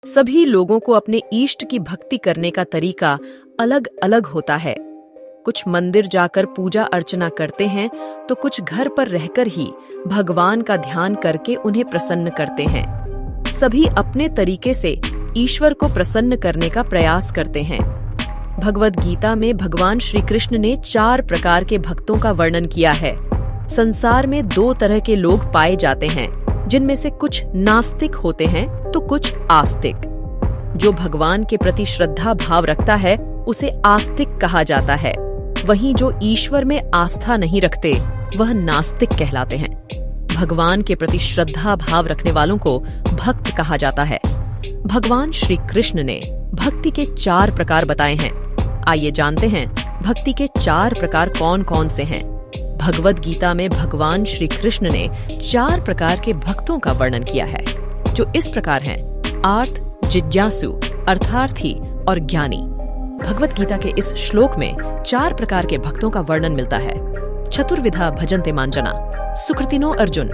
सभी लोगों को अपने इष्ट की भक्ति करने का तरीका अलग अलग होता है। कुछ मंदिर जाकर पूजा अर्चना करते हैं तो कुछ घर पर रहकर ही भगवान का ध्यान करके उन्हें प्रसन्न करते हैं। सभी अपने तरीके से ईश्वर को प्रसन्न करने का प्रयास करते हैं। भगवद गीता में भगवान श्री कृष्ण ने 4 प्रकार के भक्तों का वर्णन किया है। संसार में 2 तरह के लोग पाए जाते हैं, जिनमें से कुछ नास्तिक होते हैं तो कुछ आस्तिक। जो भगवान के प्रति श्रद्धा भाव रखता है उसे आस्तिक कहा जाता है। वहीं जो ईश्वर में आस्था नहीं रखते वह नास्तिक कहलाते हैं। भगवान के प्रति श्रद्धा भाव रखने वालों को भक्त कहा जाता है। भगवान श्री कृष्ण ने भक्ति के 4 प्रकार बताए हैं। आइए जानते हैं भक्ति के 4 प्रकार कौन कौन से हैं। भगवद गीता में भगवान श्री कृष्ण ने 4 प्रकार के भक्तों का वर्णन किया है, जो इस प्रकार हैं: आर्त, जिज्ञासु, अर्थार्थी और ज्ञानी। भगवद गीता के इस श्लोक में 4 प्रकार के भक्तों का वर्णन मिलता है। चतुर्विधा भजन्ते मांजना, सुकृतिनो अर्जुन,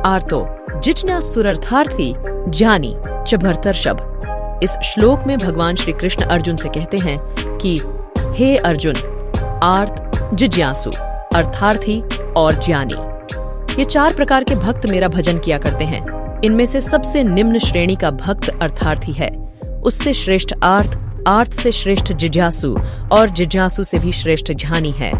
आर्तो जिज्ञासुरर्थार्थी, ज्ञानी च भर्तर्षभ। इस श्लोक में भगवान श्री कृष्ण अर्जुन से कहते हैं कि हे अर्जुन, आर्त, जिज्ञासु, अर्थार्थी और ज्ञानी, ये 4 प्रकार के भक्त मेरा भजन किया करते हैं। इनमें से सबसे निम्न श्रेणी का भक्त अर्थार्थी है, उससे श्रेष्ठ आर्त, आर्त से श्रेष्ठ जिज्ञासु और जिज्ञासु से भी श्रेष्ठ ज्ञानी है।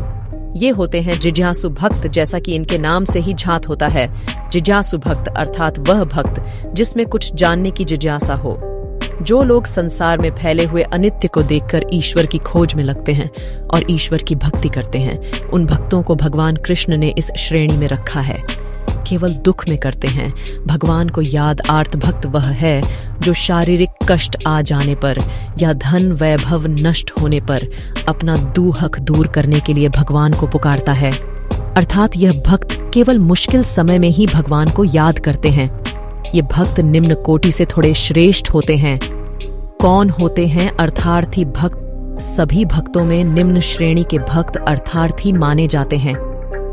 ये होते हैं जिज्ञासु भक्त, जैसा कि इनके नाम से ही झात होता है। जिज्ञासु भक्त अर्थात वह भक्त जिसमें कुछ जानने की जिज्ञासा हो। जो लोग संसार में फैले हुए अनित्य को देखकर ईश्वर की खोज में लगते हैं और ईश्वर की भक्ति करते हैं, उन भक्तों को भगवान कृष्ण ने इस श्रेणी में रखा है। केवल दुख में करते हैं भगवान को याद आर्त भक्त वह है जो शारीरिक कष्ट आ जाने पर या धन वैभव नष्ट होने पर अपना दुख दूर करने के लिए भगवान को पुकारता है। अर्थात यह भक्त केवल मुश्किल समय में ही भगवान को याद करते हैं। ये भक्त निम्न कोटि से थोड़े श्रेष्ठ होते हैं। कौन होते हैं अर्थार्थी भक्त? सभी भक्तों में निम्न श्रेणी के भक्त अर्थार्थी माने जाते हैं।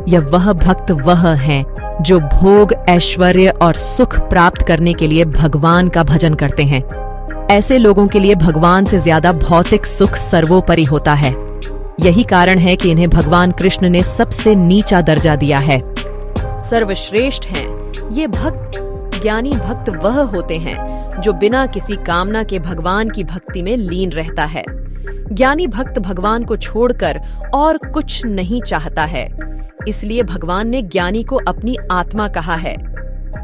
यह वह भक्त वह हैं जो भोग, ऐश्वर्य और सुख प्राप्त करने के लिए भगवान का भजन करते हैं। ऐसे लोगों के लिए भगवान से ज्यादा भौतिक सुख सर्वोपरि होता है। यही कारण है कि इन्हें भगवान कृष्ण ने सबसे नीचा दर्जा दिया है। सर्वश्रेष्ठ हैं ये भक्त। ज्ञानी भक्त वह होते हैं जो बिना किसी कामना के भगवान की भक्ति में लीन रहता है। ज्ञानी भक्त भगवान को छोड़कर और कुछ नहीं चाहता है, इसलिए भगवान ने ज्ञानी को अपनी आत्मा कहा है।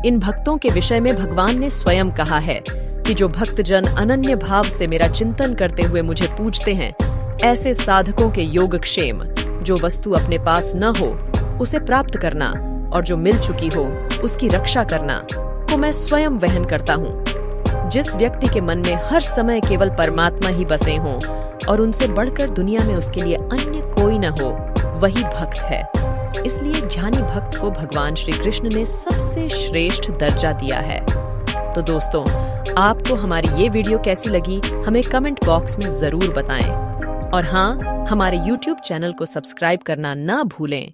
इन भक्तों के विषय में भगवान ने स्वयं कहा है कि जो भक्तजन अनन्य भाव से मेरा चिंतन करते हुए मुझे पूजते हैं, ऐसे साधकों के योगक्षेम, जो वस्तु अपने पास न हो उसे प्राप्त करना और जो मिल चुकी हो उसकी रक्षा करना को मैं स्वयं वहन करता हूँ। जिस व्यक्ति के मन में हर समय केवल परमात्मा ही बसे हों और उनसे बढ़कर दुनिया में उसके लिए अन्य कोई न हो, वही भक्त है। इसलिए ज्ञानी भक्त को भगवान श्री कृष्ण ने सबसे श्रेष्ठ दर्जा दिया है। तो दोस्तों, आपको हमारी ये वीडियो कैसी लगी हमें कमेंट बॉक्स में जरूर बताएं। और हाँ, हमारे YouTube चैनल को सब्सक्राइब करना ना भूलें